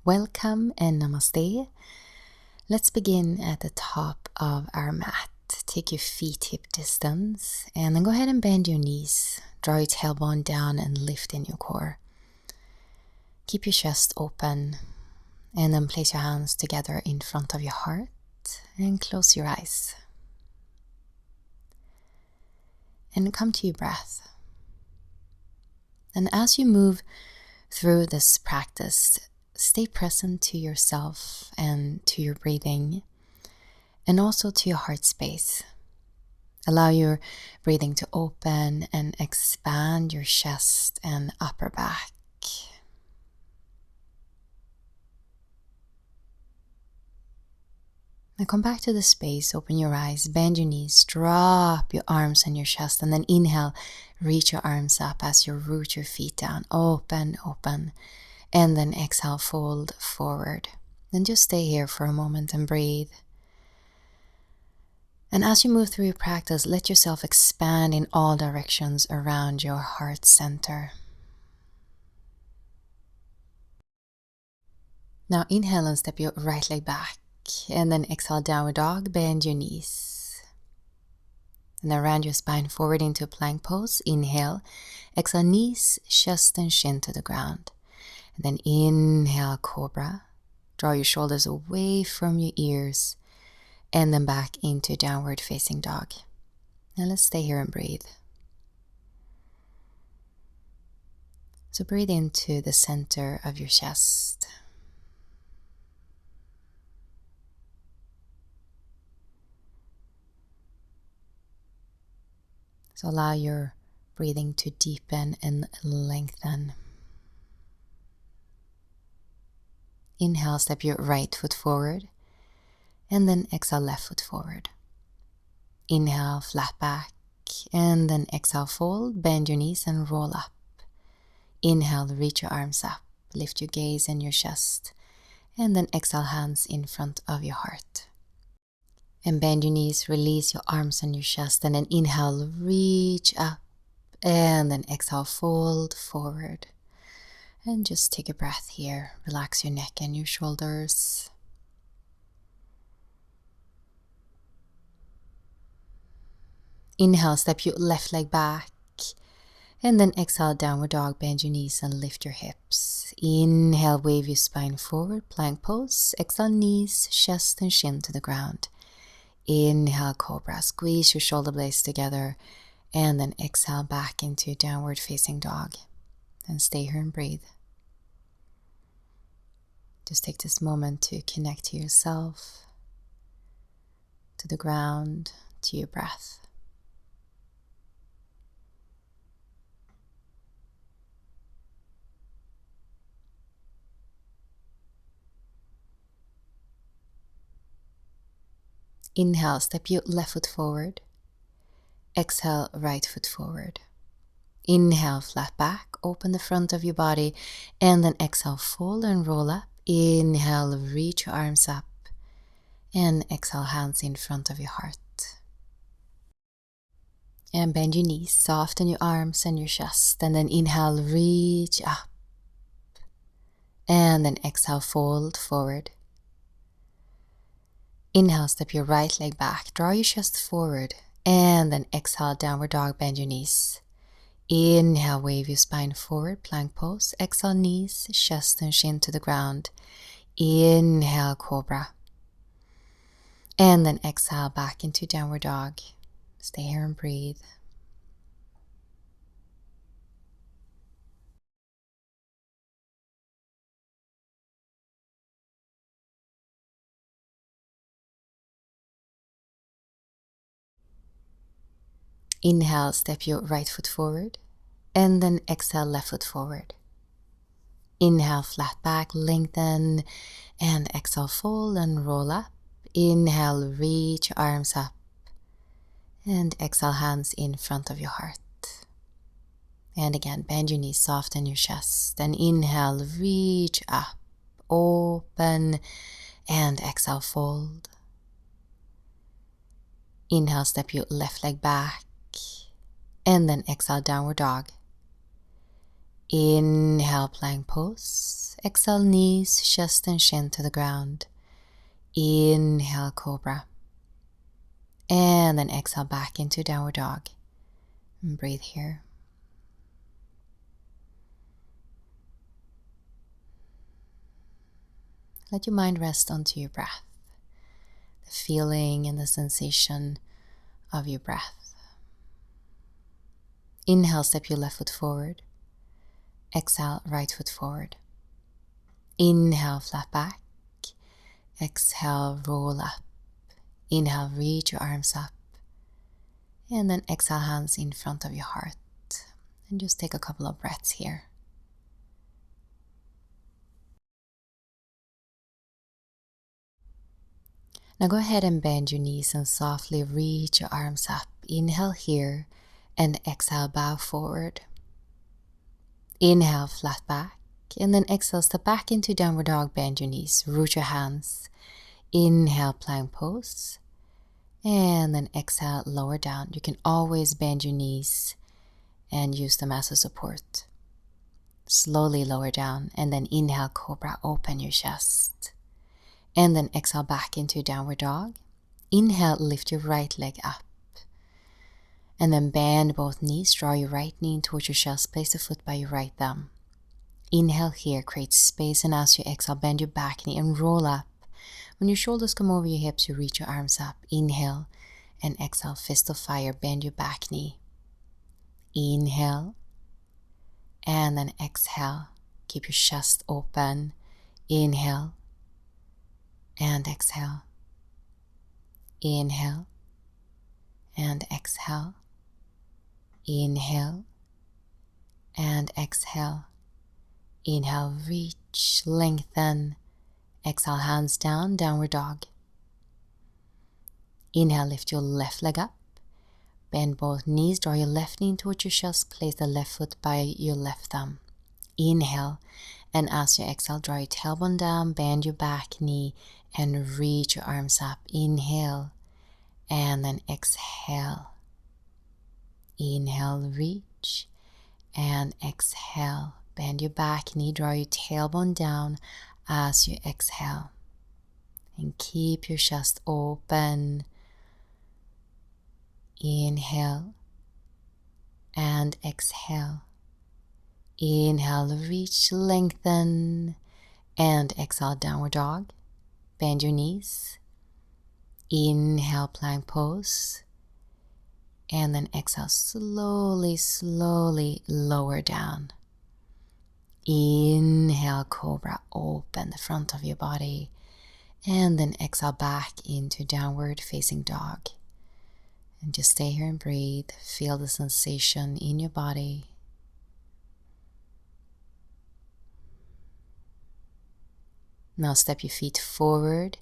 Welcome and Namaste. Let's begin at the top of our mat. Take your feet hip distance and then go ahead and bend your knees. Draw your tailbone down and lift in your core. Keep your chest open and then place your hands together in front of your heart and close your eyes. And come to your breath. And as you move through this practice, stay present to yourself and to your breathing and also to your heart space. Allow your breathing to open and expand your chest and upper back. Now come back to the space, open your eyes, bend your knees, drop your arms on your chest, and then inhale, reach your arms up as you root your feet down, open, and then exhale, fold forward. Then just stay here for a moment and breathe. And as you move through your practice, let yourself expand in all directions around your heart center. Now inhale and step your right leg back. And then exhale, downward dog, bend your knees. And then round your spine forward into a plank pose. Inhale, exhale, knees, chest and chin to the ground. And then inhale, cobra. Draw your shoulders away from your ears. And then back into downward facing dog. Now let's stay here and breathe. So breathe into the center of your chest. So allow your breathing to deepen and lengthen. Inhale, step your right foot forward. And then exhale, left foot forward. Inhale, flat back. And then exhale, fold, bend your knees and roll up. Inhale, reach your arms up. Lift your gaze and your chest. And then exhale, hands in front of your heart. And bend your knees, release your arms on your chest, and then inhale, reach up, and then exhale, fold forward. And just take a breath here. Relax your neck and your shoulders. Inhale, step your left leg back, and then exhale, downward dog, bend your knees and lift your hips. Inhale, wave your spine forward, plank pose. Exhale, knees, chest and chin to the ground. Inhale, cobra, squeeze your shoulder blades together, and then exhale back into downward facing dog. And stay here and breathe. Just take this moment to connect to yourself, to the ground, to your breath. Inhale, step your left foot forward. Exhale, right foot forward. Inhale, flat back, open the front of your body, and then exhale, fold and roll up. Inhale, reach your arms up, and exhale, hands in front of your heart. And bend your knees, soften your arms and your chest, and then inhale, reach up, and then exhale, fold forward. Inhale, step your right leg back, draw your chest forward, and then exhale, downward dog, bend your knees. Inhale, wave your spine forward, plank pose. Exhale, knees, chest and chin to the ground. Inhale, cobra. And then exhale back into downward dog. Stay here and breathe. Inhale, step your right foot forward, and then exhale, left foot forward. Inhale, flat back, lengthen, and exhale, fold and roll up. Inhale, reach your arms up, and exhale, hands in front of your heart. And again, bend your knees, soften your chest, and inhale, reach up, open, and exhale, fold. Inhale, step your left leg back, and then exhale, downward dog. Inhale, plank pose. Exhale, knees, chest and chin to the ground. Inhale, cobra. And then exhale back into downward dog. And breathe here. Let your mind rest onto your breath. The feeling and the sensation of your breath. Inhale, step your left foot forward. Exhale, right foot forward. Inhale, flat back. Exhale, roll up. Inhale, reach your arms up. And then exhale, hands in front of your heart. And just take a couple of breaths here. Now go ahead and bend your knees and softly reach your arms up. Inhale here and exhale, bow forward. Inhale, flat back. And then exhale, step back into downward dog, bend your knees, root your hands. Inhale, plank pose. And then exhale, lower down. You can always bend your knees and use them as a support. Slowly lower down and then inhale, cobra, open your chest. And then exhale back into downward dog. Inhale, lift your right leg up. And then bend both knees, draw your right knee towards your chest, place the foot by your right thumb. Inhale here, create space, and as you exhale, bend your back knee and roll up. When your shoulders come over your hips, you reach your arms up. Inhale and exhale, fist of fire, bend your back knee. Inhale and then exhale. Keep your chest open. Inhale and exhale. Inhale and exhale. Inhale and exhale. Inhale, reach, lengthen. Exhale, hands down, downward dog. Inhale, lift your left leg up. Bend both knees, draw your left knee towards your chest, place the left foot by your left thumb. Inhale, and as you exhale, draw your tailbone down, bend your back knee, and reach your arms up. Inhale, and then exhale. Inhale, reach, and exhale. Bend your back knee, draw your tailbone down as you exhale. And keep your chest open. Inhale and exhale. Inhale, reach, lengthen, and exhale, downward dog. Bend your knees. Inhale, plank pose. And then exhale, slowly, slowly lower down. Inhale, cobra, open the front of your body. And then exhale back into downward facing dog. And just stay here and breathe. Feel the sensation in your body. Now step your feet forward.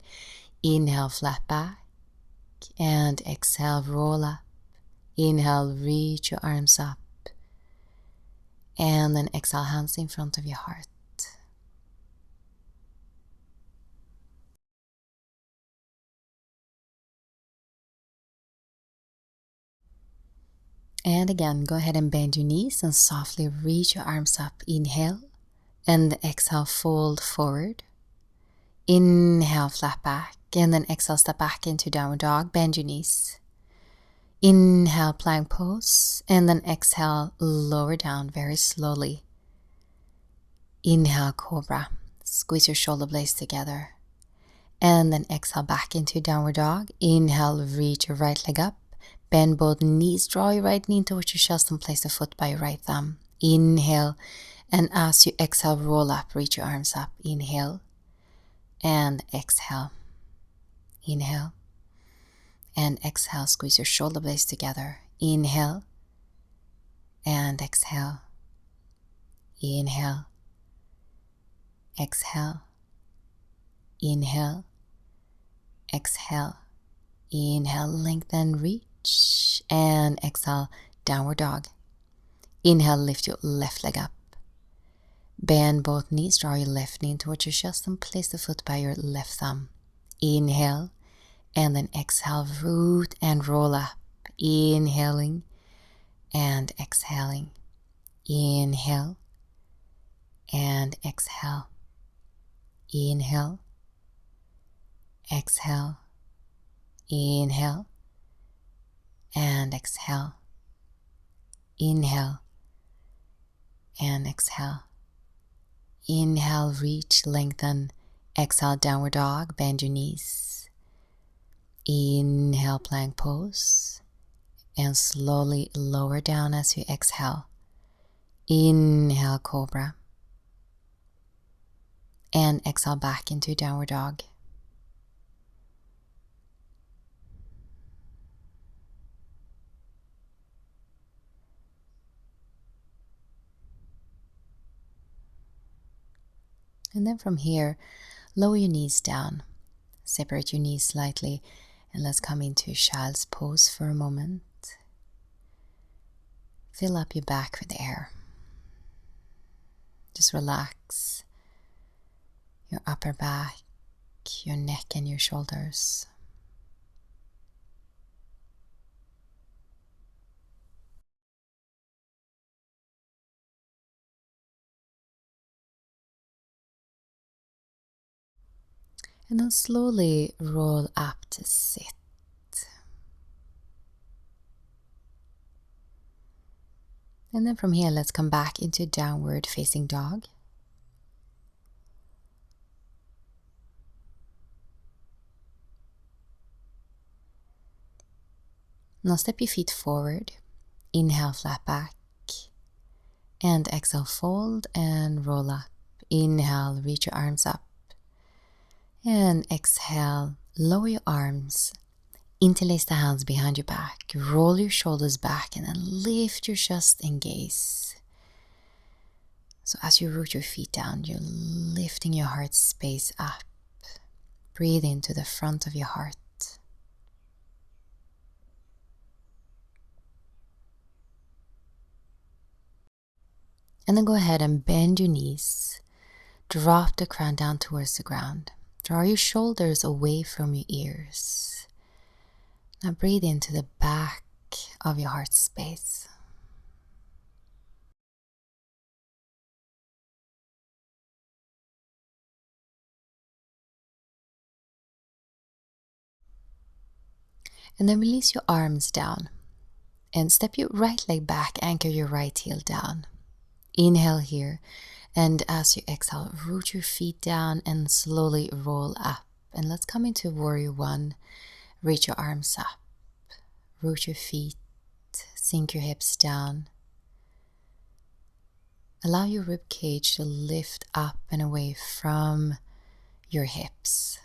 Inhale, flat back. And exhale, roll up. Inhale, reach your arms up. And then exhale, hands in front of your heart. And again, go ahead and bend your knees and softly reach your arms up. Inhale and exhale, fold forward. Inhale, flat back, and then exhale, step back into downward dog, bend your knees. Inhale, plank pose, and then exhale, lower down very slowly. Inhale, cobra, squeeze your shoulder blades together. And then exhale back into downward dog. Inhale, reach your right leg up. Bend both knees, draw your right knee towards your chest and place the foot by your right thumb. Inhale, and as you exhale, roll up, reach your arms up. Inhale, and exhale. Inhale, and exhale, squeeze your shoulder blades together. Inhale, and exhale. Inhale, exhale. Inhale, exhale. Inhale, lengthen, reach, and exhale, downward dog. Inhale, lift your left leg up. Bend both knees, draw your left knee towards your chest and place the foot by your left thumb. Inhale, and then exhale, root and roll up. Inhaling and exhaling. Inhale and exhale. Inhale, exhale, inhale, and exhale. Inhale and exhale. Inhale, reach, lengthen. Exhale, downward dog, bend your knees. Inhale, plank pose. And slowly lower down as you exhale. Inhale, cobra. And exhale back into downward dog. And then from here, lower your knees down. Separate your knees slightly. And let's come into child's pose for a moment. Fill up your back with air. Just relax your upper back, your neck and your shoulders. And then slowly roll up to sit. And then from here, let's come back into downward facing dog. Now step your feet forward. Inhale, flat back. And exhale, fold and roll up. Inhale, reach your arms up. And exhale, lower your arms. Interlace the hands behind your back. Roll your shoulders back and then lift your chest and gaze. So as you root your feet down, you're lifting your heart space up. Breathe into the front of your heart. And then go ahead and bend your knees. Drop the crown down towards the ground. Draw your shoulders away from your ears. Now breathe into the back of your heart space. And then release your arms down. And step your right leg back, anchor your right heel down. Inhale here. And as you exhale, root your feet down and slowly roll up. And let's come into warrior one. Reach your arms up. Root your feet. Sink your hips down. Allow your rib cage to lift up and away from your hips.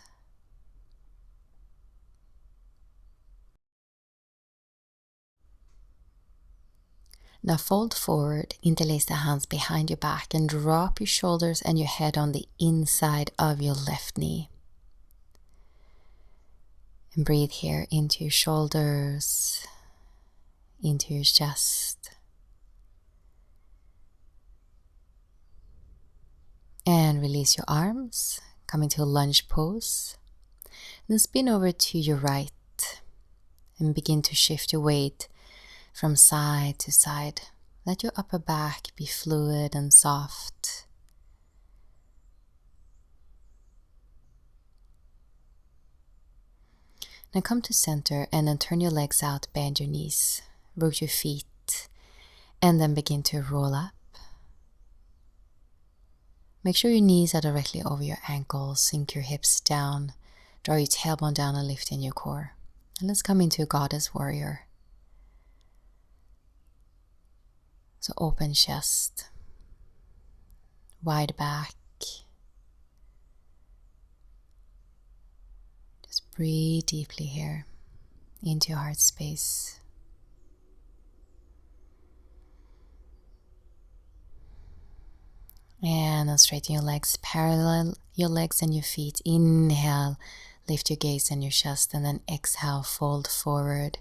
Now fold forward, interlace the hands behind your back and drop your shoulders and your head on the inside of your left knee. And breathe here into your shoulders, into your chest. And release your arms, come into a lunge pose. Then spin over to your right and begin to shift your weight from side to side. Let your upper back be fluid and soft. Now come to center and then turn your legs out, bend your knees, root your feet, and then begin to roll up. Make sure your knees are directly over your ankles, sink your hips down, draw your tailbone down and lift in your core. And let's come into goddess warrior. So open chest, wide back. Just breathe deeply here into your heart space. And then straighten your legs, parallel your legs and your feet. Inhale, lift your gaze and your chest, and then exhale, fold forward.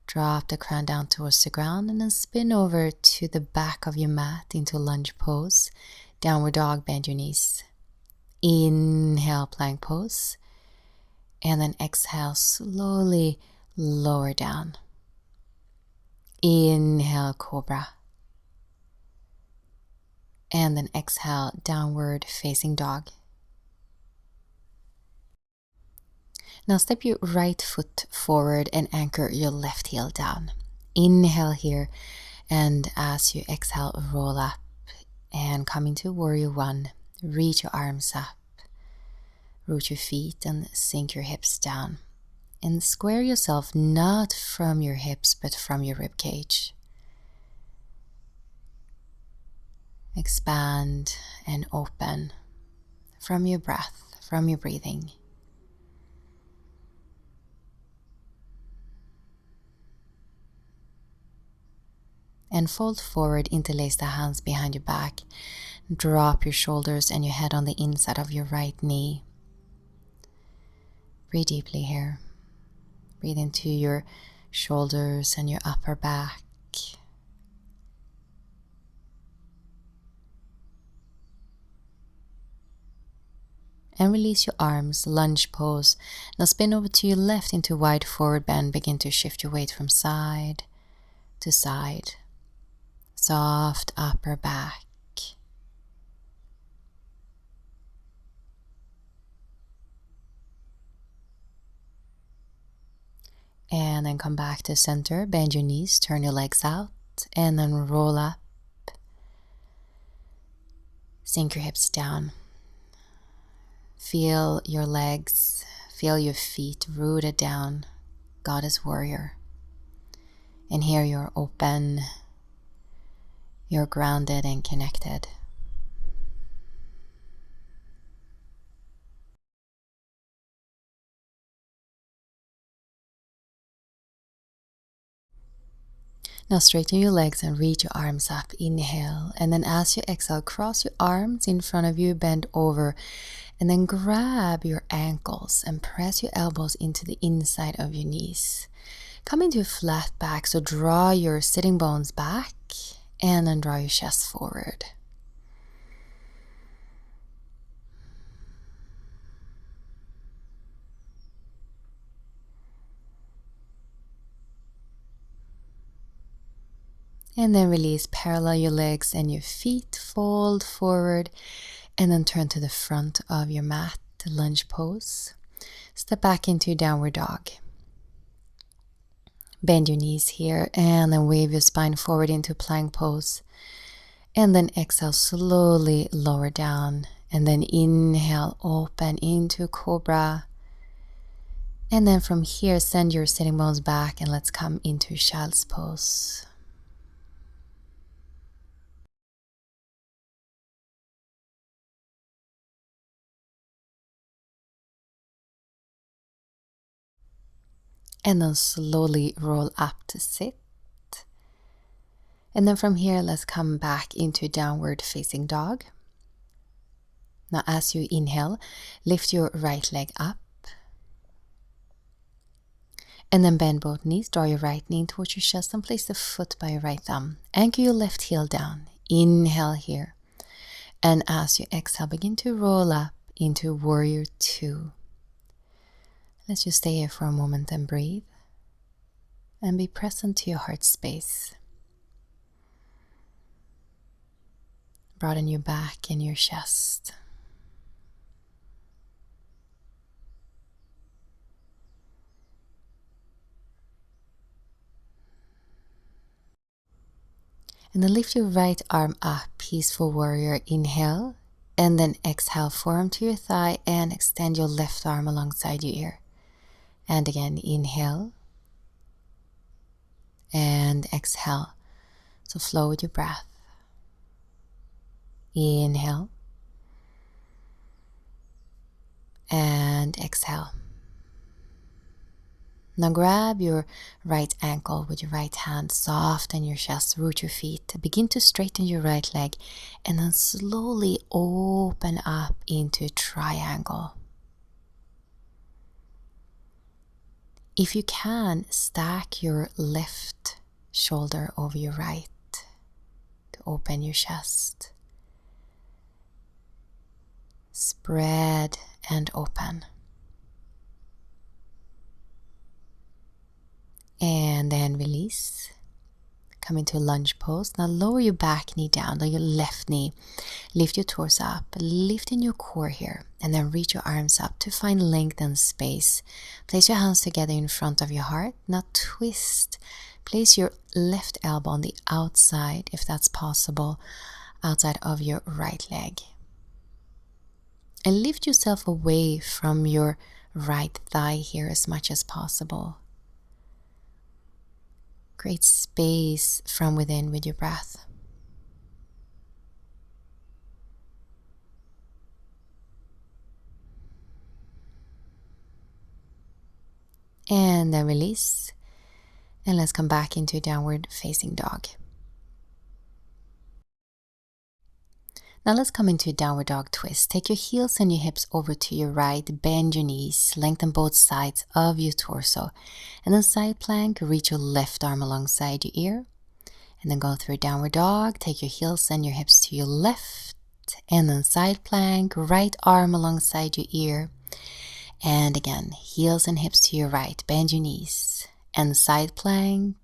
Drop the crown down towards the ground and then spin over to the back of your mat into lunge pose. Downward dog, bend your knees. Inhale, plank pose. And then exhale, slowly lower down. Inhale, cobra. And then exhale, downward facing dog. Now step your right foot forward and anchor your left heel down. Inhale here, and as you exhale, roll up and come into warrior one. Reach your arms up, root your feet and sink your hips down. And square yourself not from your hips but from your rib cage. Expand and open from your breath, from your breathing. And fold forward, interlace the hands behind your back. Drop your shoulders and your head on the inside of your right knee. Breathe deeply here. Breathe into your shoulders and your upper back. And release your arms, lunge pose. Now spin over to your left into wide forward bend. Begin to shift your weight from side to side. Soft upper back. And then come back to center. Bend your knees, turn your legs out, and then roll up. Sink your hips down. Feel your legs, feel your feet rooted down, Goddess Warrior. And here you're open, you're grounded and connected. Now straighten your legs and reach your arms up. Inhale, and then as you exhale, cross your arms in front of you, bend over, and then grab your ankles and press your elbows into the inside of your knees. Come into a flat back, so draw your sitting bones back and then draw your chest forward. And then release, parallel your legs and your feet, fold forward, and then turn to the front of your mat, lunge pose. Step back into downward dog. Bend your knees here, and then wave your spine forward into plank pose. And then exhale, slowly lower down, and then inhale, open into cobra. And then from here, send your sitting bones back, and let's come into child's pose. And then slowly roll up to sit. And then from here, let's come back into downward facing dog. Now as you inhale, lift your right leg up. And then bend both knees, draw your right knee towards your chest and place the foot by your right thumb. Anchor your left heel down. Inhale here. And as you exhale, begin to roll up into warrior two. Let's just stay here for a moment and breathe. And be present to your heart space. Broaden your back and your chest. And then lift your right arm up, peaceful warrior. Inhale, and then exhale, forearm to your thigh, and extend your left arm alongside your ear. And again, inhale, and exhale. So flow with your breath. Inhale, and exhale. Now grab your right ankle with your right hand, soften your chest, root your feet, begin to straighten your right leg, and then slowly open up into triangle. If you can, stack your left shoulder over your right to open your chest. Spread and open. And then release. Come into lunge pose. Now lower your back knee down, your left knee. Lift your torso up, lifting your core here. And then reach your arms up to find length and space. Place your hands together in front of your heart. Now twist. Place your left elbow on the outside, if that's possible, outside of your right leg. And lift yourself away from your right thigh here as much as possible. Create space from within with your breath. And then release. And let's come back into downward facing dog. Now let's come into downward dog twist. Take your heels and your hips over to your right. Bend your knees. Lengthen both sides of your torso. And then side plank. Reach your left arm alongside your ear. And then go through downward dog. Take your heels and your hips to your left. And then side plank. Right arm alongside your ear. And again, heels and hips to your right. Bend your knees. And side plank.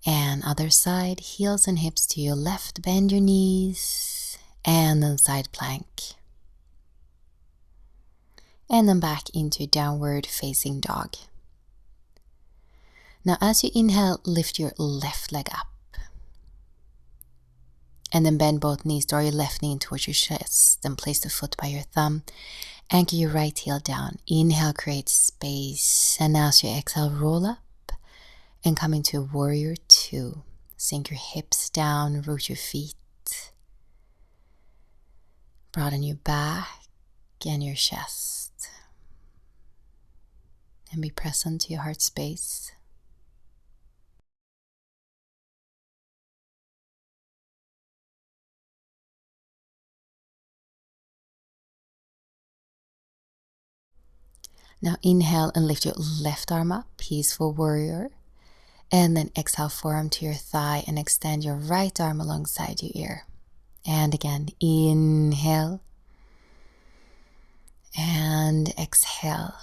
And other side, heels and hips to your left, bend your knees, and then side plank. And then back into downward facing dog. Now as you inhale, lift your left leg up. And then bend both knees, draw your left knee in towards your chest, then place the foot by your thumb. Anchor your right heel down. Inhale, create space. And now as you exhale, roll up. And come into warrior 2. Sink your hips down, root your feet. Broaden your back and your chest. And be present to your heart space. Now inhale and lift your left arm up, peaceful warrior. And then exhale, forearm to your thigh and extend your right arm alongside your ear. And again, inhale. And exhale.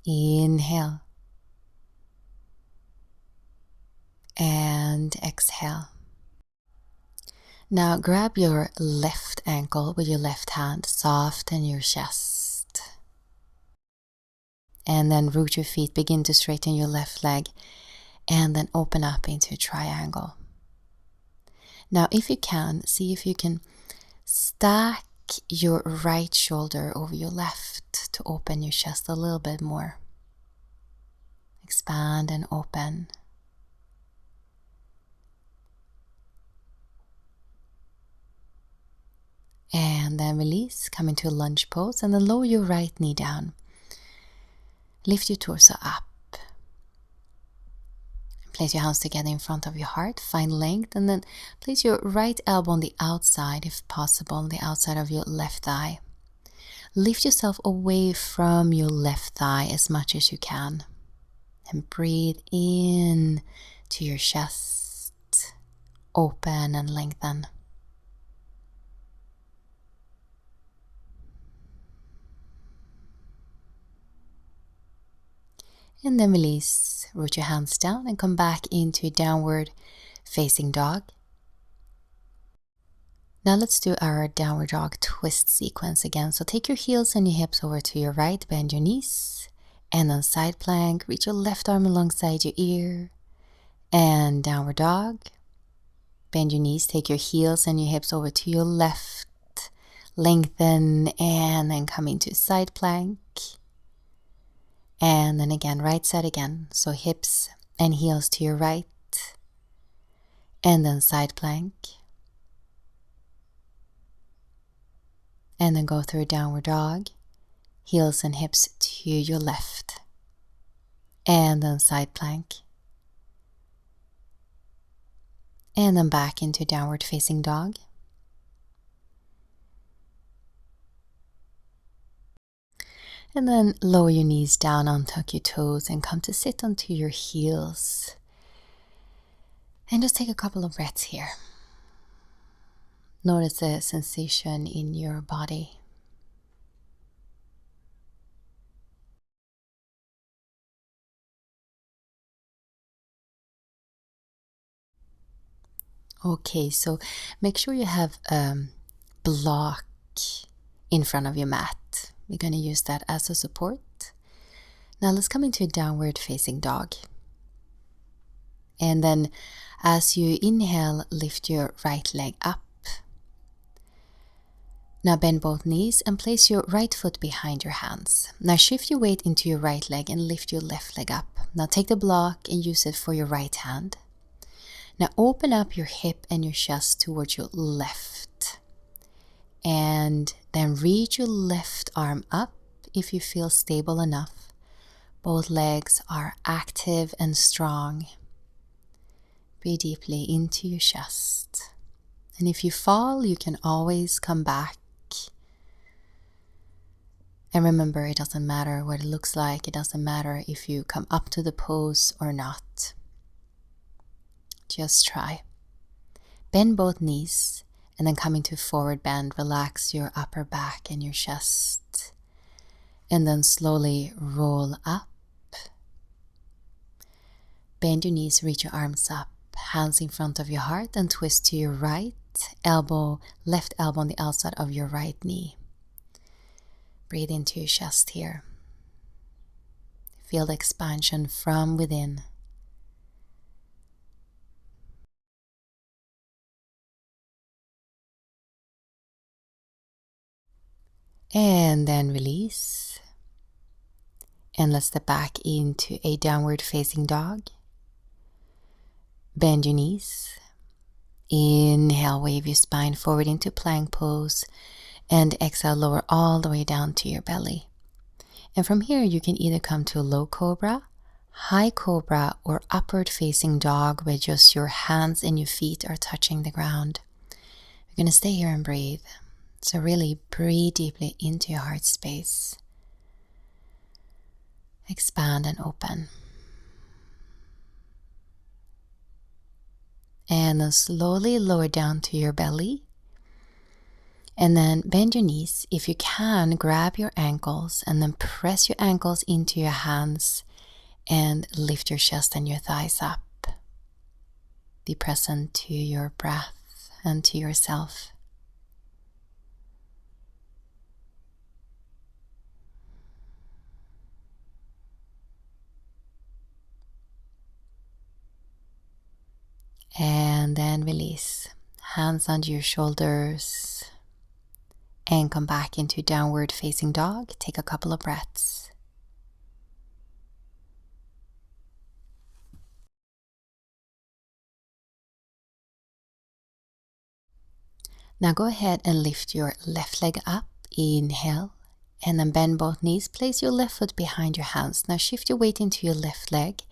Inhale. And exhale. Now grab your left ankle with your left hand, soften your chest. And then root your feet, begin to straighten your left leg, and then open up into a triangle. Now if you can, see if you can stack your right shoulder over your left to open your chest a little bit more. Expand and open. And then release, come into a lunge pose, and then lower your right knee down. Lift your torso up. Place your hands together in front of your heart, find length, and then place your right elbow on the outside, if possible, on the outside of your left thigh. Lift yourself away from your left thigh as much as you can. And breathe in to your chest. Open and lengthen. And then release, root your hands down and come back into downward facing dog. Now let's do our downward dog twist sequence again. So take your heels and your hips over to your right, bend your knees, and then side plank, reach your left arm alongside your ear, and downward dog. Bend your knees, take your heels and your hips over to your left, lengthen, and then come into side plank. And then again, right side again. So hips and heels to your right. And then side plank. And then go through downward dog. Heels and hips to your left. And then side plank. And then back into downward facing dog. And then lower your knees down, untuck your toes, and come to sit onto your heels. And just take a couple of breaths here. Notice the sensation in your body. Okay, so make sure you have a block in front of your mat. We're going to use that as a support. Now let's come into a downward facing dog. And then as you inhale, lift your right leg up. Now bend both knees and place your right foot behind your hands. Now shift your weight into your right leg and lift your left leg up. Now take the block and use it for your right hand. Now open up your hip and your chest towards your left. And then reach your left arm up if you feel stable enough. Both legs are active and strong. Breathe deeply into your chest. And if you fall, you can always come back. And remember, it doesn't matter what it looks like. It doesn't matter if you come up to the pose or not. Just try. Bend both knees and then come into forward bend. Relax your upper back and your chest. And then slowly roll up. Bend your knees, reach your arms up. Hands in front of your heart and twist to your right. Left elbow on the outside of your right knee. Breathe into your chest here. Feel the expansion from within. And then release. And let's step back into a downward facing dog. Bend your knees. Inhale, wave your spine forward into plank pose. And exhale, lower all the way down to your belly. And from here, you can either come to a low cobra, high cobra, or upward facing dog where just your hands and your feet are touching the ground. You're going to stay here and breathe. So really breathe deeply into your heart space. Expand and open. And then slowly lower down to your belly. And then bend your knees. If you can, grab your ankles and then press your ankles into your hands and lift your chest and your thighs up. Be present to your breath and to yourself. And then release. Hands under your shoulders. And come back into downward facing dog. Take a couple of breaths. Now go ahead and lift your left leg up. Inhale. And then bend both knees. Place your left foot behind your hands. Now shift your weight into your left leg.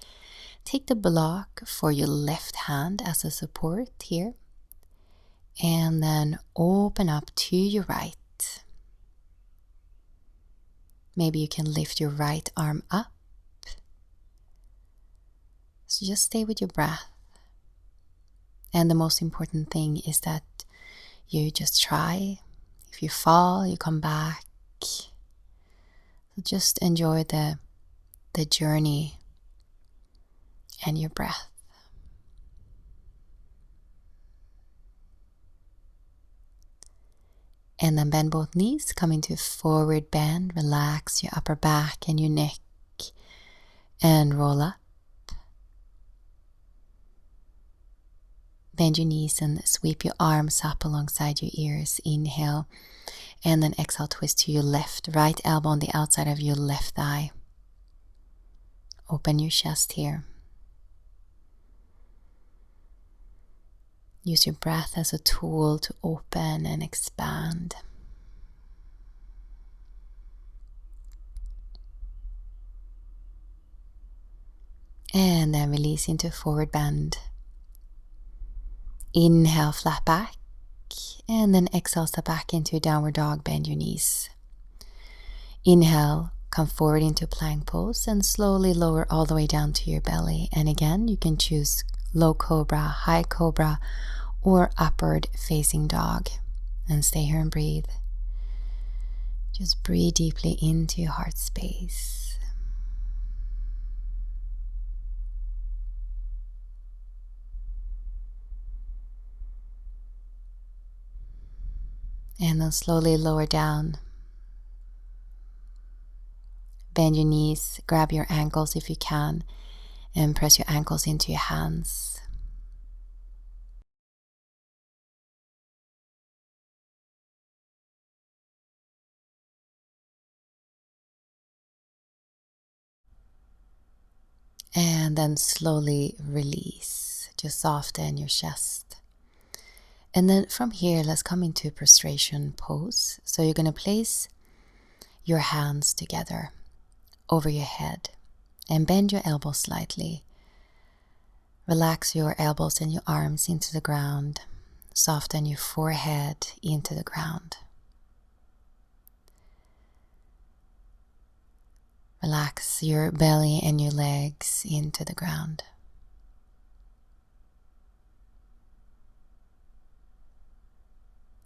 Take the block for your left hand as a support here. And then open up to your right. Maybe you can lift your right arm up. So just stay with your breath. And the most important thing is that you just try. If you fall, you come back. So just enjoy the journey and your breath. And then bend both knees, come into forward bend, relax your upper back and your neck, and roll up. Bend your knees and sweep your arms up alongside your ears. Inhale, and then exhale, twist to your left, right elbow on the outside of your left thigh. Open your chest here. Use your breath as a tool to open and expand. And then release into forward bend. Inhale, flat back. And then exhale, step back into downward dog, bend your knees. Inhale, come forward into plank pose and slowly lower all the way down to your belly. And again, you can choose low cobra, high cobra, or upward facing dog. And stay here and breathe. Just breathe deeply into your heart space. And then slowly lower down. Bend your knees, grab your ankles if you can, and press your ankles into your hands. And then slowly release. Just soften your chest. And then from here, let's come into prostration pose. So you're going to place your hands together over your head and bend your elbows slightly. Relax your elbows and your arms into the ground. Soften your forehead into the ground. Relax your belly and your legs into the ground.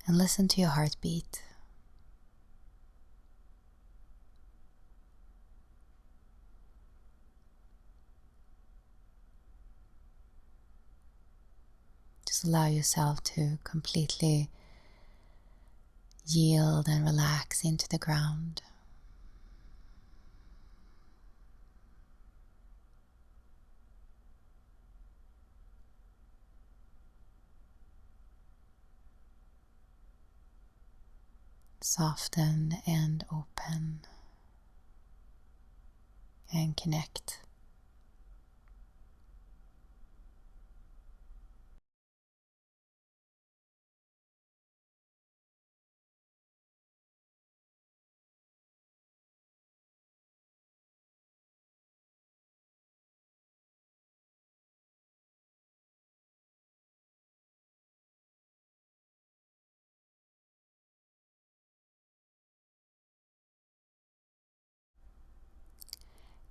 And listen to your heartbeat. Just allow yourself to completely yield and relax into the ground. Soften and open and connect.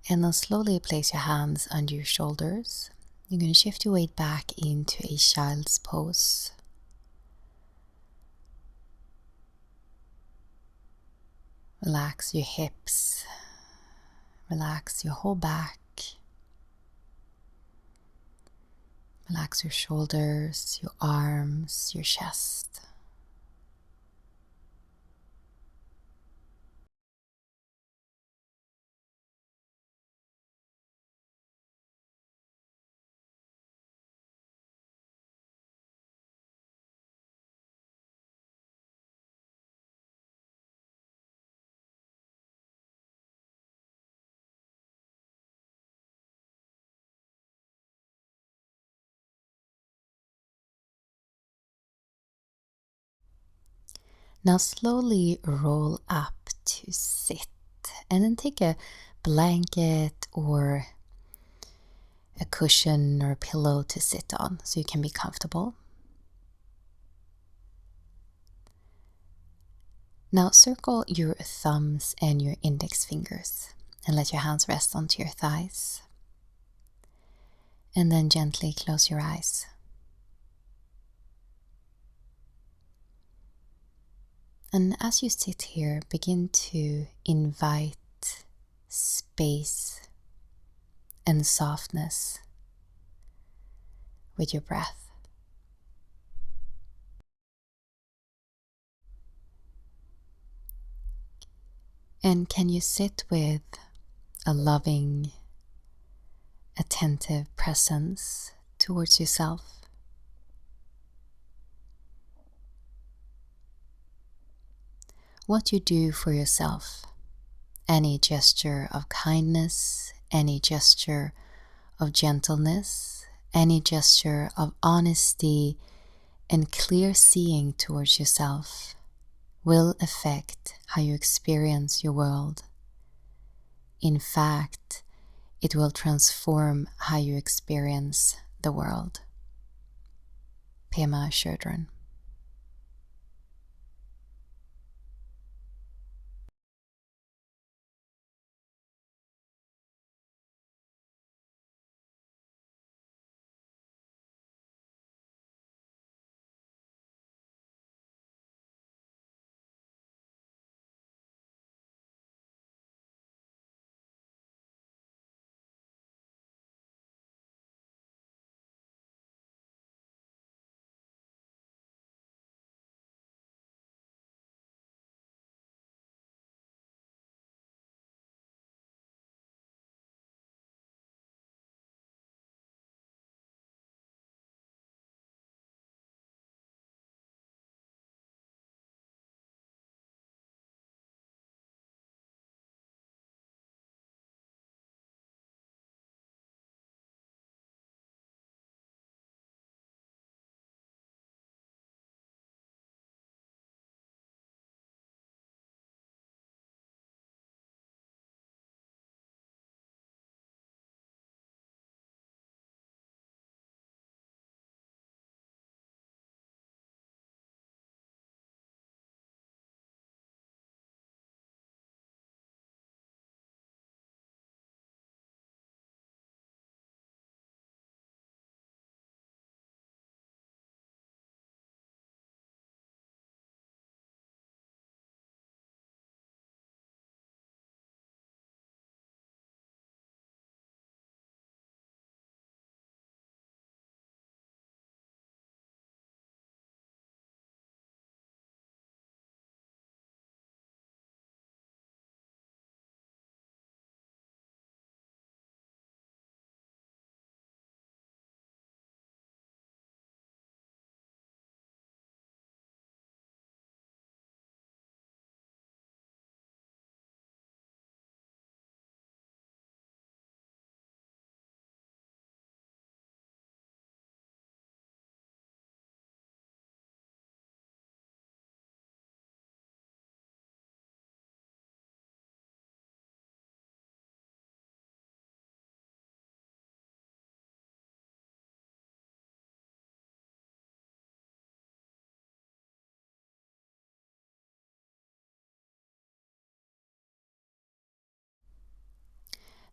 And then slowly place your hands under your shoulders. You're going to shift your weight back into a child's pose. Relax your hips. Relax your whole back. Relax your shoulders, your arms, your chest. Now slowly roll up to sit, and then take a blanket or a cushion or a pillow to sit on so you can be comfortable. Now circle your thumbs and your index fingers and let your hands rest onto your thighs. And then gently close your eyes. And as you sit here, begin to invite space and softness with your breath. And can you sit with a loving, attentive presence towards yourself? What you do for yourself, any gesture of kindness, any gesture of gentleness, any gesture of honesty and clear seeing towards yourself will affect how you experience your world. In fact, it will transform how you experience the world. Pema Chodron.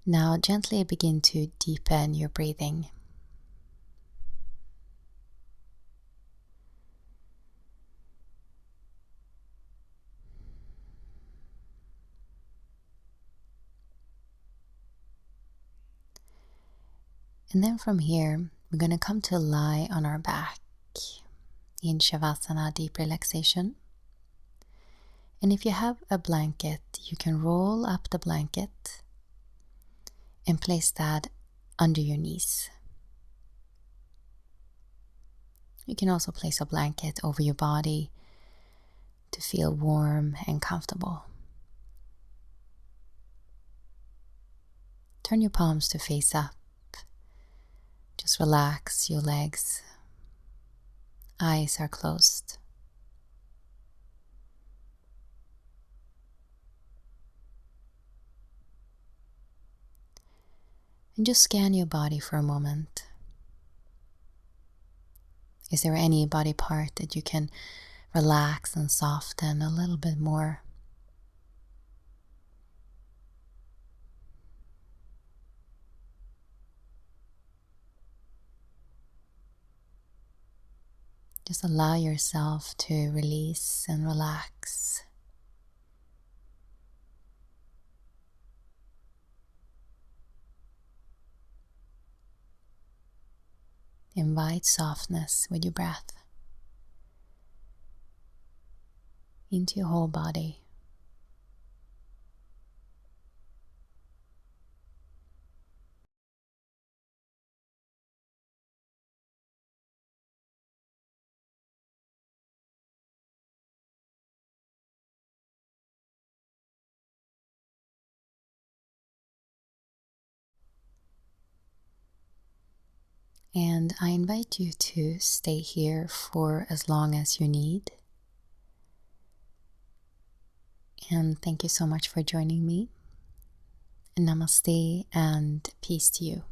Now gently begin to deepen your breathing. And then from here, we're going to come to lie on our back in Shavasana, deep relaxation. And if you have a blanket, you can roll up the blanket and place that under your knees. You can also place a blanket over your body to feel warm and comfortable. Turn your palms to face up. Just relax your legs. Eyes are closed. And just scan your body for a moment. Is there any body part that you can relax and soften a little bit more? Just allow yourself to release and relax. Invite softness with your breath into your whole body. And I invite you to stay here for as long as you need. And thank you so much for joining me. Namaste and peace to you.